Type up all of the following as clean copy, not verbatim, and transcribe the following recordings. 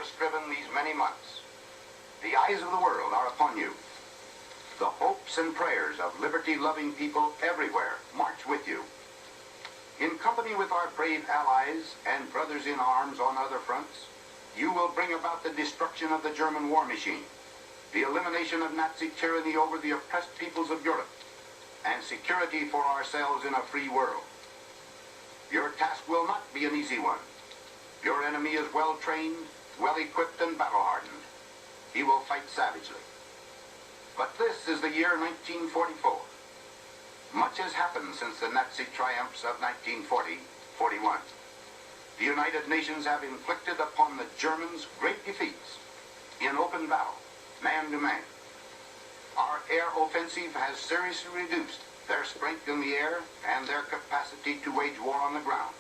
have striven these many months. The eyes of the world are upon you. The hopes and prayers of liberty-loving people everywhere march with you. In company with our brave allies and brothers in arms on other fronts, you will bring about the destruction of the German war machine, the elimination of Nazi tyranny over the oppressed peoples of Europe, and security for ourselves in a free world. Your task will not be an easy one. Your enemy is well-trained, well-equipped, and battle-hardened. He will fight savagely. But this is the year 1944. Much has happened since the Nazi triumphs of 1940-41. The United Nations have inflicted upon the Germans great defeats in open battle, man to man. Our air offensive has seriously reduced their strength in the air and their capacity to wage war on the ground.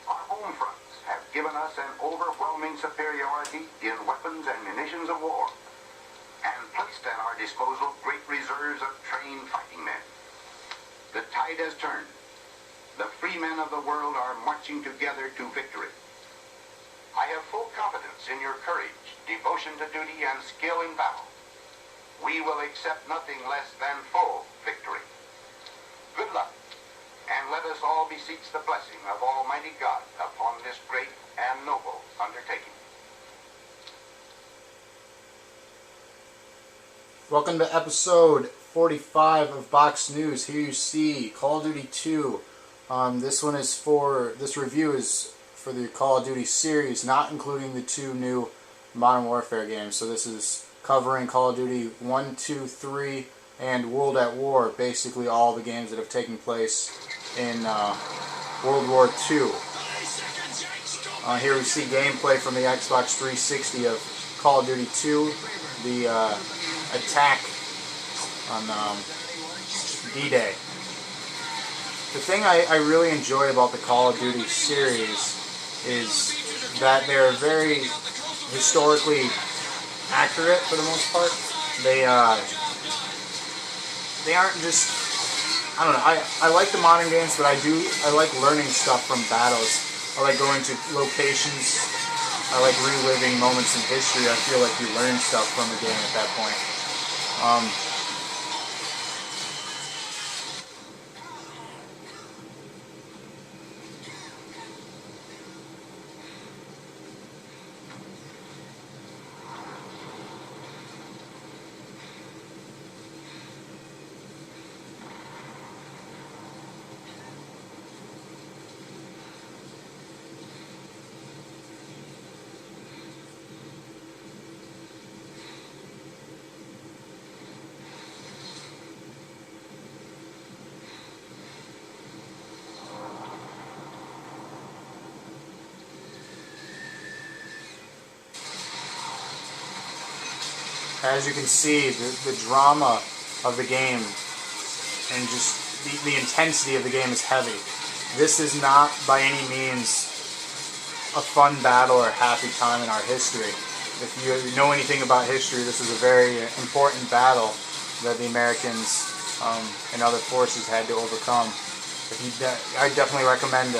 Our home fronts have given us an overwhelming superiority in weapons and munitions of war, and placed at our disposal great reserves of trained fighting men. The tide has turned. The free men of the world are marching together to victory. I have full confidence in your courage, devotion to duty, and skill in battle. We will accept nothing less than full victory. Good luck, and let us all beseech the blessing of Almighty God upon this great and noble undertaking. Welcome to episode 45 of Box News. Here you see Call of Duty 2. This review is for the Call of Duty series, not including the two new Modern Warfare games. So this is covering Call of Duty 1, 2, 3, and World at War, basically all the games that have taken place in World War II. Here we see gameplay from the Xbox 360 of Call of Duty 2, the attack on D-Day. The thing I really enjoy about the Call of Duty series is that they're very historically accurate for the most part. They aren't just, I don't know, I like the modern games, but I like learning stuff from battles. I like going to locations. I like reliving moments in history. I feel like you learn stuff from a game at that point. As you can see, the drama of the game and just the intensity of the game is heavy. This is not by any means a fun battle or happy time in our history. If you know anything about history, this is a very important battle that the Americans and other forces had to overcome. I definitely recommend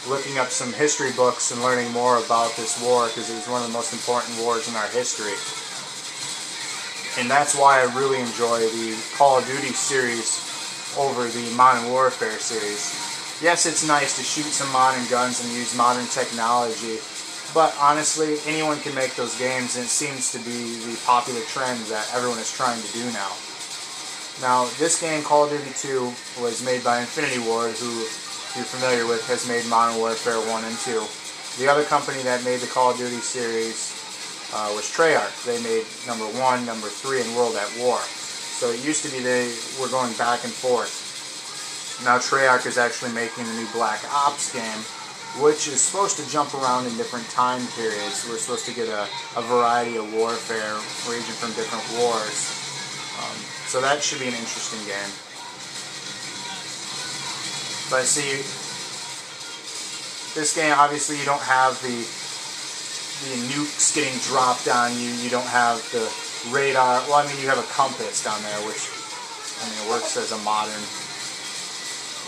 looking up some history books and learning more about this war, because it was one of the most important wars in our history. And that's why I really enjoy the Call of Duty series over the Modern Warfare series. Yes, it's nice to shoot some modern guns and use modern technology, but honestly, anyone can make those games, and it seems to be the popular trend that everyone is trying to do now. Now, this game, Call of Duty 2, was made by Infinity Ward, who, if you're familiar with, has made Modern Warfare 1 and 2. The other company that made the Call of Duty series was Treyarch. They made number 1, number 3, and World at War. So it used to be they were going back and forth. Now Treyarch is actually making the new Black Ops game, which is supposed to jump around in different time periods. We're supposed to get a variety of warfare ranging from different wars. So that should be an interesting game. But see, this game, obviously you don't have the nukes getting dropped on you. You don't have the radar. Well, I mean, you have a compass down there, which, I mean, it works as a modern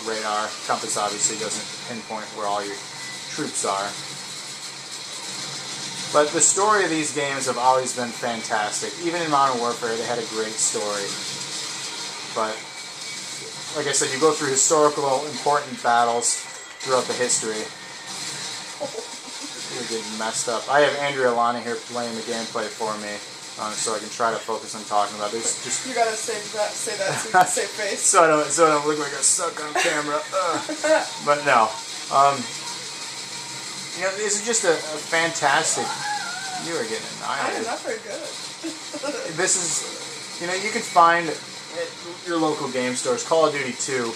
radar. Compass obviously doesn't pinpoint where all your troops are. But the story of these games have always been fantastic. Even in Modern Warfare, they had a great story. But, like I said, you go through historical, important battles throughout the history. You're getting messed up. I have Andrea Lana here playing the gameplay for me, so I can try to focus on talking about this. Just you gotta say that so you can save face. so I don't look like I suck on camera. But no, this is just a fantastic. You are getting annihilated. I am not very good. This is, you can find at your local game stores. Call of Duty 2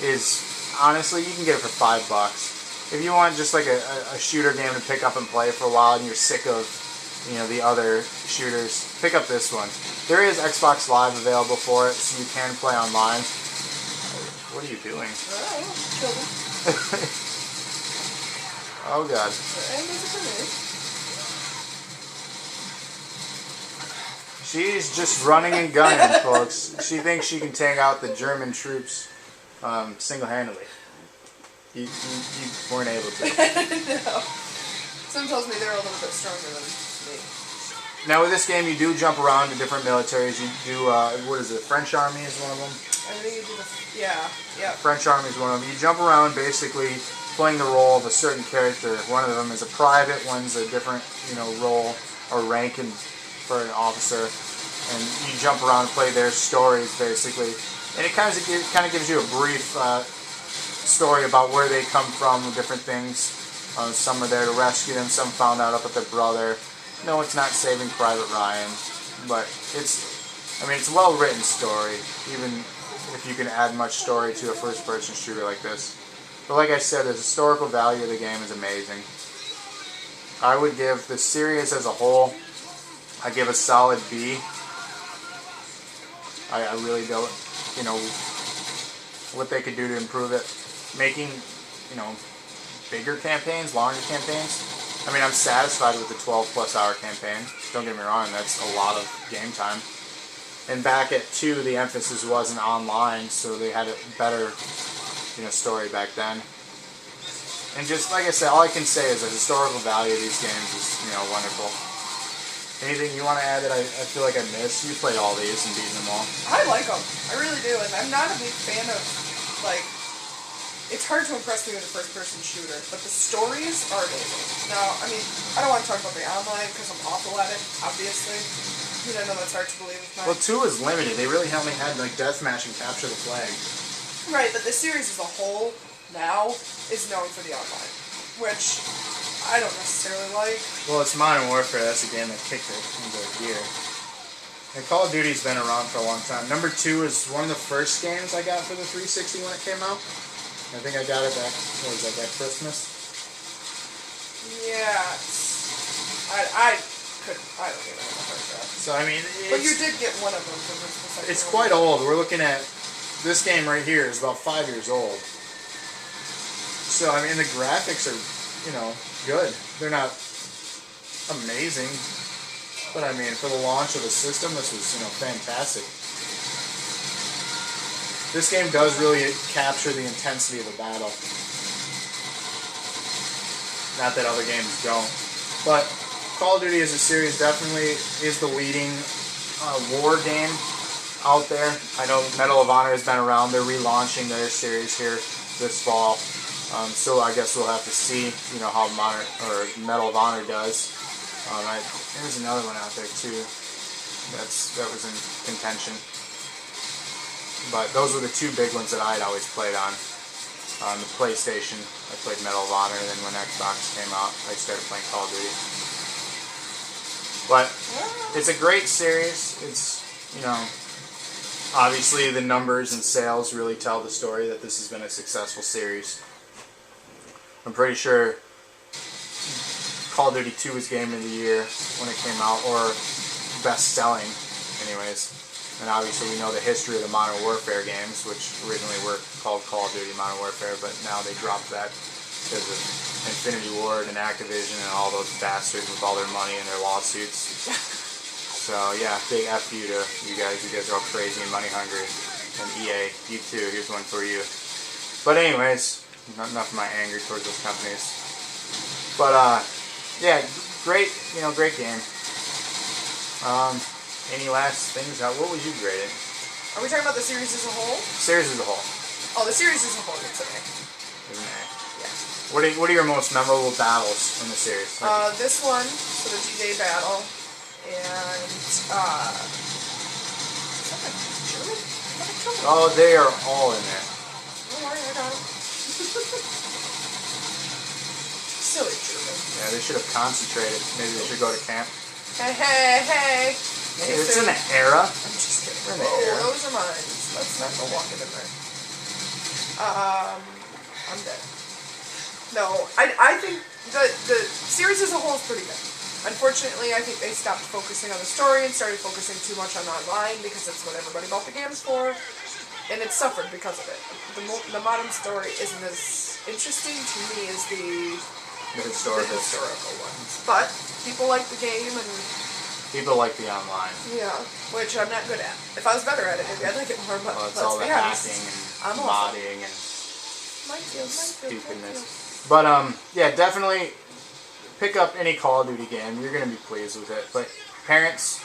is honestly, you can get it for $5. If you want just like a shooter game to pick up and play for a while, and you're sick of the other shooters, pick up this one. There is Xbox Live available for it, so you can play online. What are you doing? Oh god. She's just running and gunning, folks. She thinks she can take out the German troops single-handedly. You weren't able to. No. Someone tells me they're a little bit stronger than me. Now with this game, you do jump around to different militaries. You do, what is it, French Army is one of them? I think you do yeah. French Army is one of them. You jump around basically playing the role of a certain character. One of them is a private, one's a different, role or rank for an officer. And you jump around and play their stories, basically. And it kind of gives you a brief story about where they come from, different things. Some are there to rescue them, some found out about their brother. No, it's not Saving Private Ryan, but it's a well-written story, even if you can add much story to a first-person shooter like this. But like I said, the historical value of the game is amazing. I would give the series as a whole, I give a solid B. I really don't, what they could do to improve it. Making, bigger campaigns, longer campaigns. I'm satisfied with the 12+ hour campaign. Don't get me wrong, that's a lot of game time. And back at 2, the emphasis wasn't online, so they had a better, story back then. And just, like I said, all I can say is the historical value of these games is, wonderful. Anything you want to add that I feel like I missed? You played all these and beaten them all. I like them. I really do. And I'm not a big fan of, it's hard to impress me with a first-person shooter, but the stories are amazing. Now, I don't want to talk about the online because I'm awful at it, obviously. I know that's hard to believe with mine. Well, 2 is limited. They really only had, deathmatch and capture the flag. Right, but the series as a whole now is known for the online, which I don't necessarily like. Well, it's Modern Warfare. That's the game that kicked it into gear. And Call of Duty's been around for a long time. Number 2 is one of the first games I got for the 360 when it came out. I think I got it back, that Christmas? Yeah. I don't even know the first draft. So, but you did get one of them. It's quite old. We're looking at, this game right here is about 5 years old. So, the graphics are, good. They're not amazing. But, for the launch of the system, this was, fantastic. This game does really capture the intensity of a battle. Not that other games don't. But Call of Duty as a series definitely is the leading war game out there. I know Medal of Honor has been around. They're relaunching their series here this fall. So I guess we'll have to see, how Medal of Honor does. There's another one out there too. That was in contention. But those were the 2 big ones that I'd always played on. On the PlayStation, I played Medal of Honor, and then when Xbox came out, I started playing Call of Duty. But it's a great series. It's, obviously the numbers and sales really tell the story that this has been a successful series. I'm pretty sure Call of Duty 2 was Game of the Year when it came out, or best-selling, anyways. And obviously we know the history of the Modern Warfare games, which originally were called Call of Duty Modern Warfare, but now they dropped that because of Infinity Ward and Activision and all those bastards with all their money and their lawsuits. So yeah, big F you to you guys. You guys are all crazy and money hungry. And EA, you too, here's one for you. But anyways, not enough of my anger towards those companies. But yeah, great, great game. Any last things? What would you grade it? Are we talking about the series as a whole? Series as a whole. Oh, the series as a whole, it's an A. It's an A. Yeah. What are your most memorable battles in the series? This one, so the D-Day battle, and, is that a German? Oh, they are all in there. Oh, I got it. Silly German. Yeah, they should have concentrated. Maybe they should go to camp. Hey, hey, hey! Hey, it's in the era. I'm just kidding. We're in the era. Those are mine. Let's not go walking in there. I'm dead. No, I think the series as a whole is pretty good. Unfortunately, I think they stopped focusing on the story and started focusing too much on online because that's what everybody bought the games for, and it suffered because of it. The modern story isn't as interesting to me as the historical ones. But people like the game, and people like the online. yeah, which I'm not good at. If I was better at it, maybe I'd like it more. But Well, it's let's all the be honest, hacking I'm and awful. modding and stupidness. Minefield. But yeah, definitely pick up any Call of Duty game. You're gonna be pleased with it. But parents,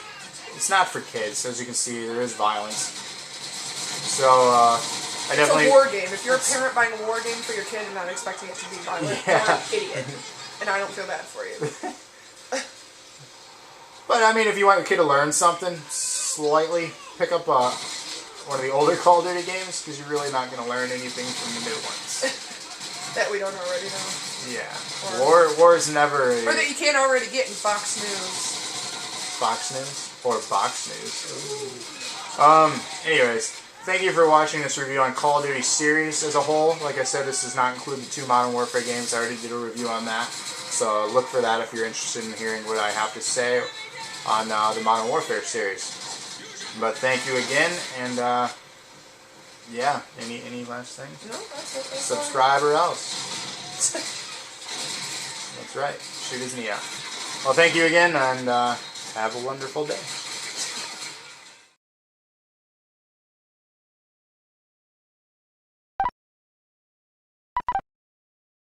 it's not for kids. As you can see, there is violence. So I definitely. It's a war game. If you're a parent buying a war game for your kid and not expecting it to be violent, you're an idiot. And I don't feel bad for you. But I mean, if you want your kid to learn something slightly, pick up one of the older Call of Duty games because you're really not going to learn anything from the new ones. That we don't already know. Yeah, war is never. Or that you can't already get in Fox News. Fox News or Box News. Anyways, thank you for watching this review on Call of Duty series as a whole. Like I said, this does not include the 2 Modern Warfare games. I already did a review on that. So look for that if you're interested in hearing what I have to say on the Modern Warfare series. But thank you again, and yeah, any last things? No, that's it. That's Subscribe or else. That's right. Shoot his knee out. Well, thank you again, and have a wonderful day.